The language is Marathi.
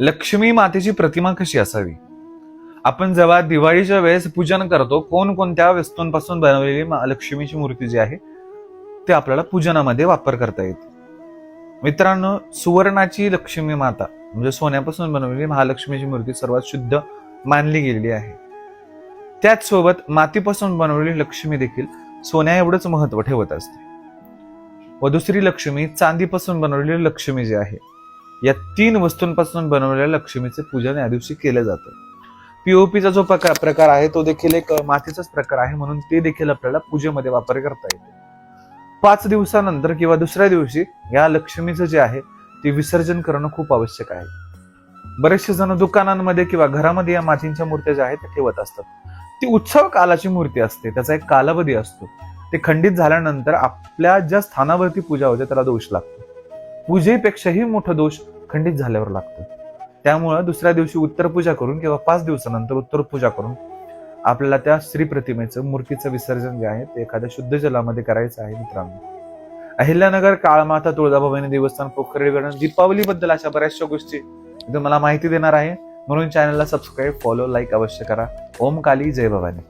लक्ष्मी मातेची प्रतिमा कशी असावी? आपण जेव्हा दिवाळीच्या वेळेस पूजन करतो, कोणकोणत्या वस्तूंपासून बनवलेली लक्ष्मीची मूर्ती जी आहे ते आपल्याला पूजनामध्ये वापर करता येते. मित्रांनो, सुवर्णाची लक्ष्मी माता म्हणजे सोन्यापासून बनवलेली महालक्ष्मीची मूर्ती सर्वात शुद्ध मानली गेलेली आहे. त्याच सोबत मातीपासून बनवलेली लक्ष्मी देखील सोन्या एवढंच महत्व ठेवत असते. व दुसरी लक्ष्मी चांदीपासून बनवलेली लक्ष्मी जी आहे, या 3 वस्तूंपासून बनवलेल्या लक्ष्मीचे पूजन या दिवशी केलं जातं. पीओपीचा जो प्रकार आहे तो देखील एक मातीचाच प्रकार आहे, म्हणून ते देखील आपल्याला पूजेमध्ये वापर करता येते. 5 दिवसानंतर किंवा दुसऱ्या दिवशी या लक्ष्मीचं जे आहे ते विसर्जन करणं खूप आवश्यक आहे. बरेचसे जण दुकानांमध्ये किंवा घरामध्ये या मातीच्या मूर्त्या ज्या आहेत त्या ठेवत असतात. ती उत्सव कालाची मूर्ती असते, त्याचा एक कालावधी असतो. ते खंडित झाल्यानंतर आपल्या ज्या स्थानावरती पूजा होते त्याला दोष लागतो. पूजेपेक्षाही मोठा दोष खंडित झाल्यावर लागतो. त्यामुळं दुसऱ्या दिवशी उत्तर पूजा करून किंवा 5 दिवसानंतर उत्तर पूजा करून आपल्याला त्या श्री प्रतिमेचं मूर्तीचं विसर्जन जे आहे ते एखाद्या शुद्ध जलामध्ये करायचं आहे. मित्रांनो, अहिल्यानगर काळमाता तुळजाभवानी देवस्थान पोखर्डी गार्डन दीपावली बद्दल अशा बऱ्याचशा गोष्टी तुम्हाला माहिती देणार आहे, म्हणून चॅनलला सबस्क्राईब, फॉलो, लाईक अवश्य करा. ओम काली जय भवानी.